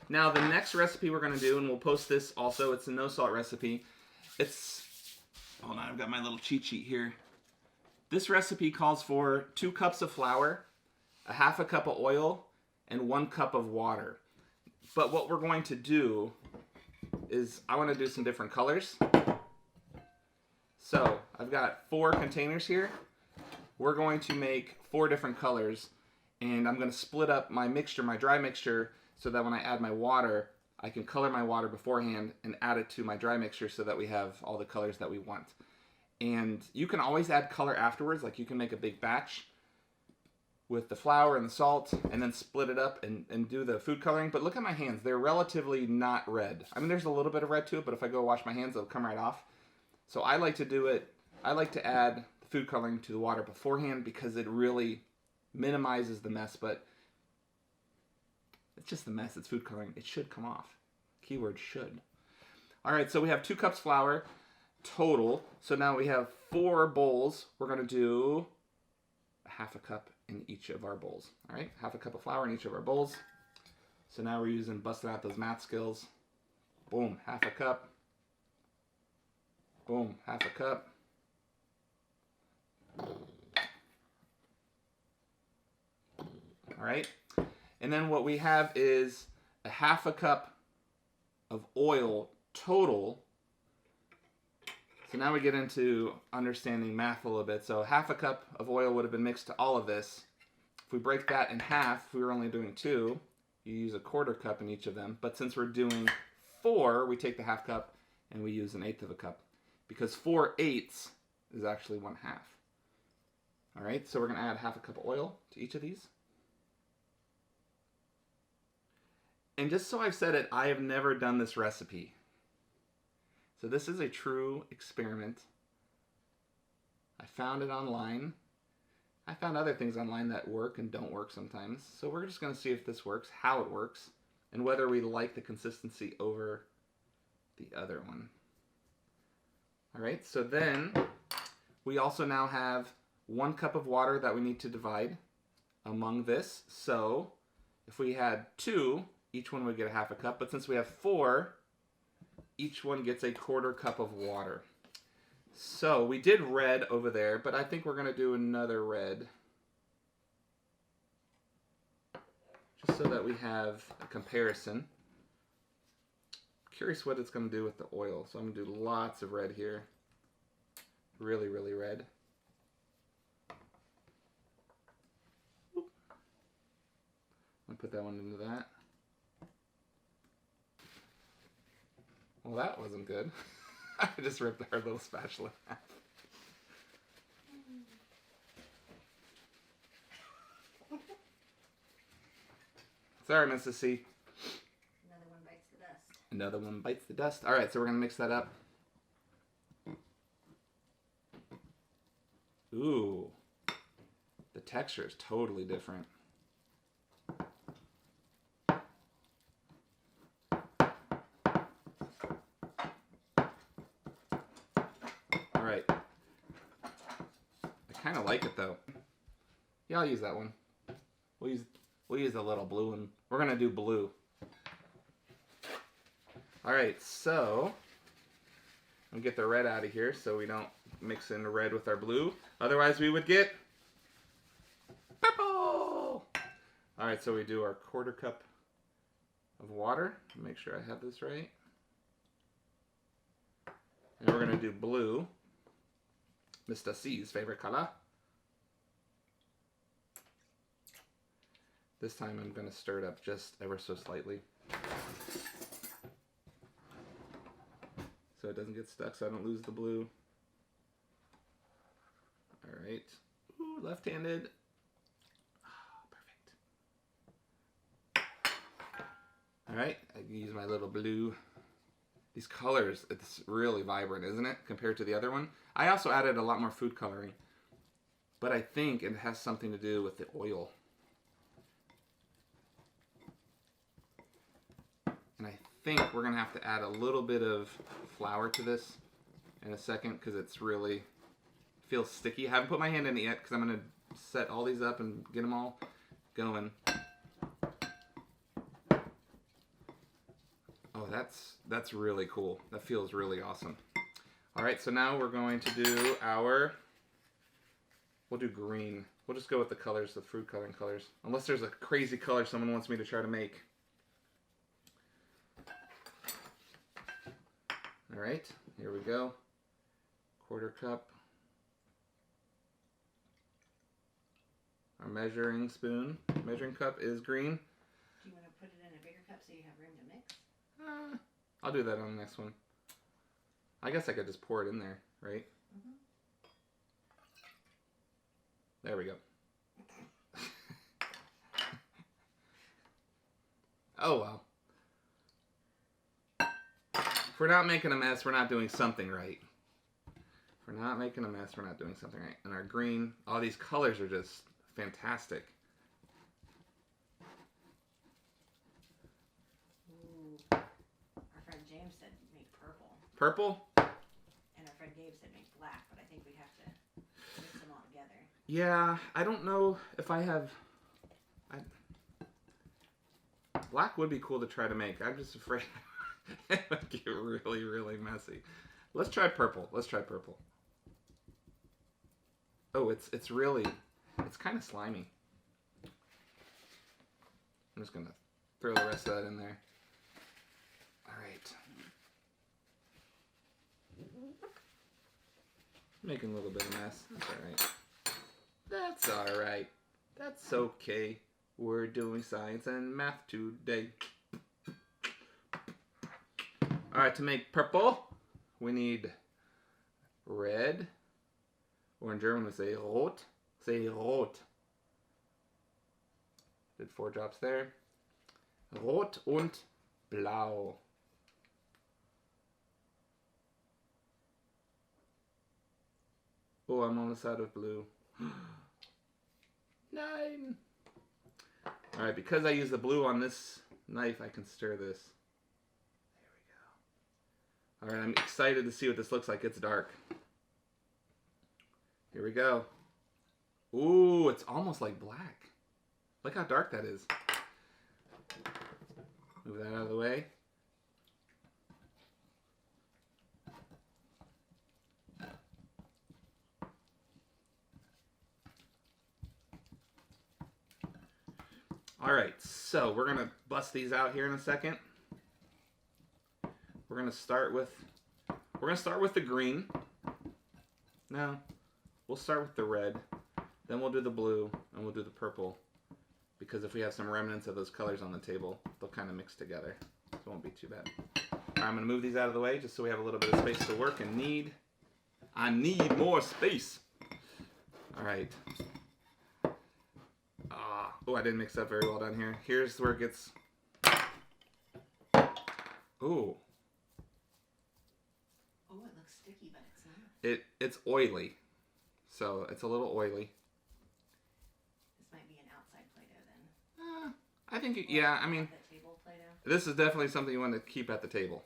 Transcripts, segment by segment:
Now the next recipe we're gonna do, and we'll post this also, it's a no salt recipe. Hold on, I've got my little cheat sheet here. This recipe calls for 2 cups of flour, a half a cup of oil, and 1 cup of water. But what we're going to do is I want to do some different colors. So I've got 4 containers here. We're going to make 4 different colors, and I'm going to split up my mixture, my dry mixture, so that when I add my water, I can color my water beforehand and add it to my dry mixture so that we have all the colors that we want. And you can always add color afterwards, like you can make a big batch with the flour and the salt and then split it up and do the food coloring. But look at my hands, they're relatively not red. I mean, there's a little bit of red to it, but if I go wash my hands, it'll come right off. So I like to do it, I like to add the food coloring to the water beforehand because it really minimizes the mess, but it's just the mess, it's food coloring. It should come off. Keyword should. All right, so we have 2 cups flour total. So now we have 4 bowls. We're gonna do a half a cup in each of our bowls. All right, half a cup of flour in each of our bowls. So now we're busting out those math skills. Boom, half a cup. Boom, half a cup. All right, and then what we have is a half a cup of oil total. So now we get into understanding math a little bit. So half a cup of oil would have been mixed to all of this. If we break that in half, if we were only doing 2, you use a 1/4 cup in each of them. But since we're doing 4, we take the half cup and we use 1/8 of a cup. Because 4/8 is actually 1/2. All right, so we're gonna add half a cup of oil to each of these. And just so I've said it, I have never done this recipe. So this is a true experiment. I found it online. I found other things online that work and don't work sometimes. So we're just gonna see if this works, how it works, and whether we like the consistency over the other one. All right, so then we also now have 1 cup of water that we need to divide among this. So if we had 2, each one would get a half a cup, but since we have 4, each one gets a 1/4 cup of water. So we did red over there, but I think we're gonna do another red. Just so that we have a comparison. Curious what it's gonna do with the oil. So I'm gonna do lots of red here. Really, really red. I'm gonna put that one into that. Well, that wasn't good. I just ripped our little spatula in half. Sorry, Mrs. C. Another one bites the dust. Another one bites the dust. All right, so we're going to mix that up. Ooh. The texture is totally different. Right. I kind of like it though. Yeah, I'll use that one. We'll use the little blue one. We're gonna do blue. All right, so I'll get the red out of here so we don't mix in the red with our blue. Otherwise, we would get purple. All right, so we do our 1/4 cup of water. Make sure I have this right. And we're gonna do blue. Mr. C's favorite color. This time I'm going to stir it up just ever so slightly. So it doesn't get stuck, so I don't lose the blue. Alright. Ooh, left-handed. Oh, perfect. Alright, I can use my little blue. These colors, it's really vibrant, isn't it, compared to the other one? I also added a lot more food coloring, but I think it has something to do with the oil. And I think we're gonna have to add a little bit of flour to this in a second because it's really feels sticky. I haven't put my hand in it yet because I'm gonna set all these up and get them all going. that's really cool. That feels really awesome. All right, so now we're going to do we'll do green. We'll just go with the colors, the fruit coloring colors. Unless there's a crazy color someone wants me to try to make. All right, here we go. 1/4 cup. Our measuring cup is green. Do you want to put it in a bigger cup so you have room to mix? I'll do that on the next one. I guess I could just pour it in there, right? Mm-hmm. There we go. Oh well. If we're not making a mess, we're not doing something right. If we're not making a mess, we're not doing something right. And our green, all these colors are just fantastic. Ooh. Our friend James said make purple. Purple? And our friend Gabe said make black, but I think we'd have to mix them all together. Yeah, I don't know if I have... Black would be cool to try to make. I'm just afraid it would get really, really messy. Let's try purple. Let's try purple. Oh, it's kind of slimy. I'm just gonna throw the rest of that in there. All right. Making a little bit of mess. That's all right. That's all right. That's okay. We're doing science and math today. All right, to make purple, we need red, or in German we say rot. Say rot. Did 4 drops there. Rot und blau. Oh, I'm almost out of blue. 9. All right, because I use the blue on this knife, I can stir this. There we go. All right, I'm excited to see what this looks like. It's dark. Here we go. Ooh, it's almost like black. Look how dark that is. Move that out of the way. All right, so we're gonna bust these out here in a second. We're gonna start with the green. No, we'll start with the red, then we'll do the blue, and we'll do the purple. Because if we have some remnants of those colors on the table, they'll kind of mix together. So it won't be too bad. All right, I'm gonna move these out of the way just so we have a little bit of space to work and need. I need more space. All right. Oh, I didn't mix up very well down here. Here's where it gets... Ooh. Oh, it looks sticky, but it's not. It's oily. So it's a little oily. This might be an outside Play-Doh then. I think, yeah, I mean... The table Play-Doh? This is definitely something you want to keep at the table.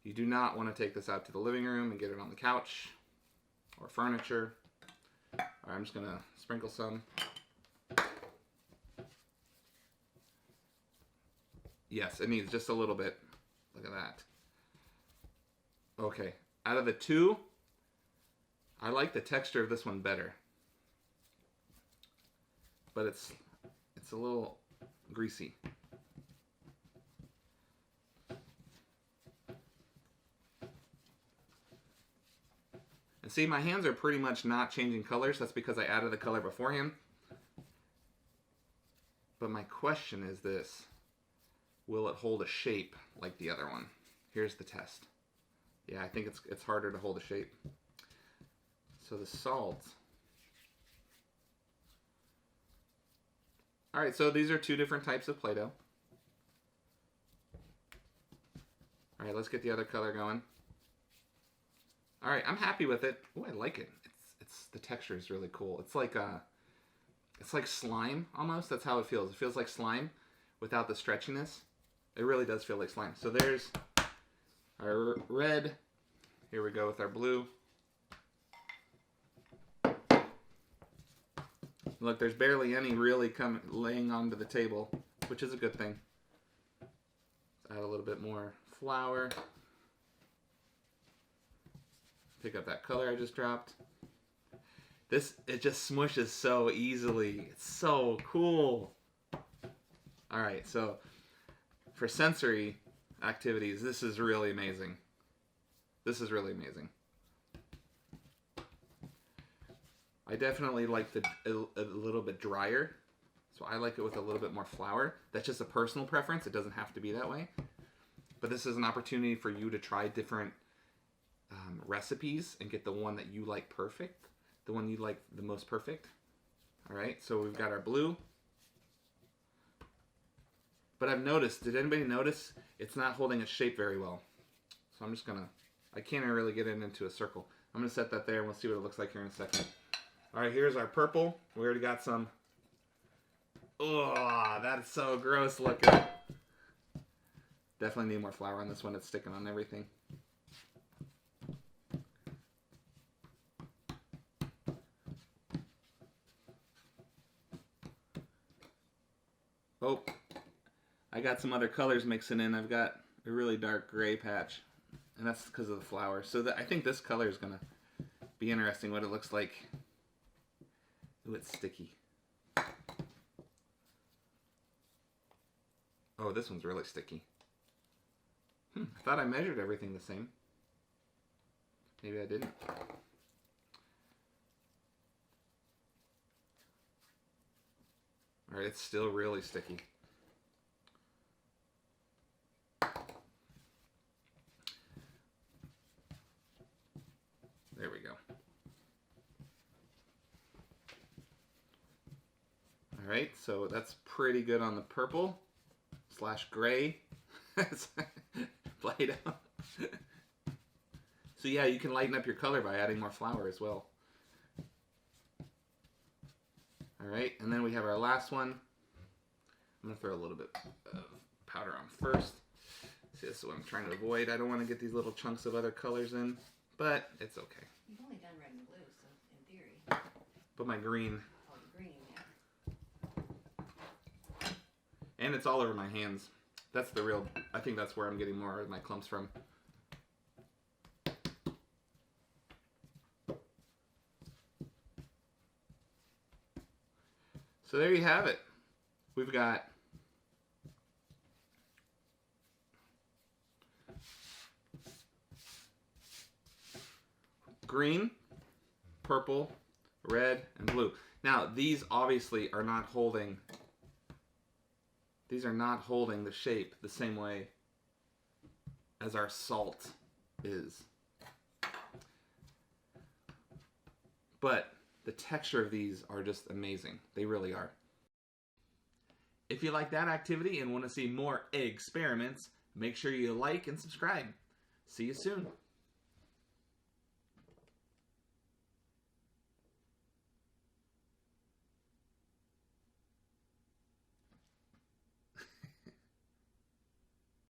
You do not want to take this out to the living room and get it on the couch or furniture. All right, I'm just going to sprinkle some. Yes, it needs just a little bit. Look at that. Okay, out of the two, I like the texture of this one better. But it's a little greasy. And see, my hands are pretty much not changing colors. That's because I added the color beforehand. But my question is this. Will it hold a shape like the other one? Here's the test. Yeah, I think it's harder to hold a shape. So the salt. All right, so these are 2 different types of Play-Doh. All right, let's get the other color going. All right, I'm happy with it. Oh, I like it. It's the texture is really cool. It's like slime almost. That's how it feels. It feels like slime without the stretchiness. It really does feel like slime. So there's our red. Here we go with our blue. Look, there's barely any really laying onto the table, which is a good thing. Add a little bit more flour. Pick up that color I just dropped. It just smushes so easily. It's so cool. All right, so for sensory activities, this is really amazing. This is really amazing. I definitely like a little bit drier, so I like it with a little bit more flour. That's just a personal preference. It doesn't have to be that way. But this is an opportunity for you to try different recipes and get the one that you like perfect, the one you like the most perfect. All right, so we've got our blue. But I've noticed, did anybody notice it's not holding its shape very well? So I'm just gonna, I can't really get it into a circle. I'm gonna set that there and we'll see what it looks like here in a second. All right, here's our purple. We already got some. Oh, that's so gross looking. Definitely need more flour on this one. It's sticking on everything. Oh, I got some other colors mixing in. I've got a really dark gray patch, and that's because of the flour. So I think this color is gonna be interesting. What it looks like. Ooh, it's sticky. Oh, this one's really sticky. I thought I measured everything the same. Maybe I didn't. All right, it's still really sticky. There we go. All right, so that's pretty good on the purple / gray. Play-Doh. So yeah, you can lighten up your color by adding more flour as well. All right, and then we have our last one. I'm gonna throw a little bit of powder on first. See, this is what I'm trying to avoid. I don't want to get these little chunks of other colors in, but it's okay. You've only done red and blue, so in theory. But my green. Oh, the green, yeah. And it's all over my hands. That's the real, I think that's where I'm getting more of my clumps from. So there you have it. We've got green, purple, red, and blue. Now, these obviously are not holding, the shape the same way as our salt is. But the texture of these are just amazing. They really are. If you like that activity and want to see more experiments, make sure you like and subscribe. See you soon.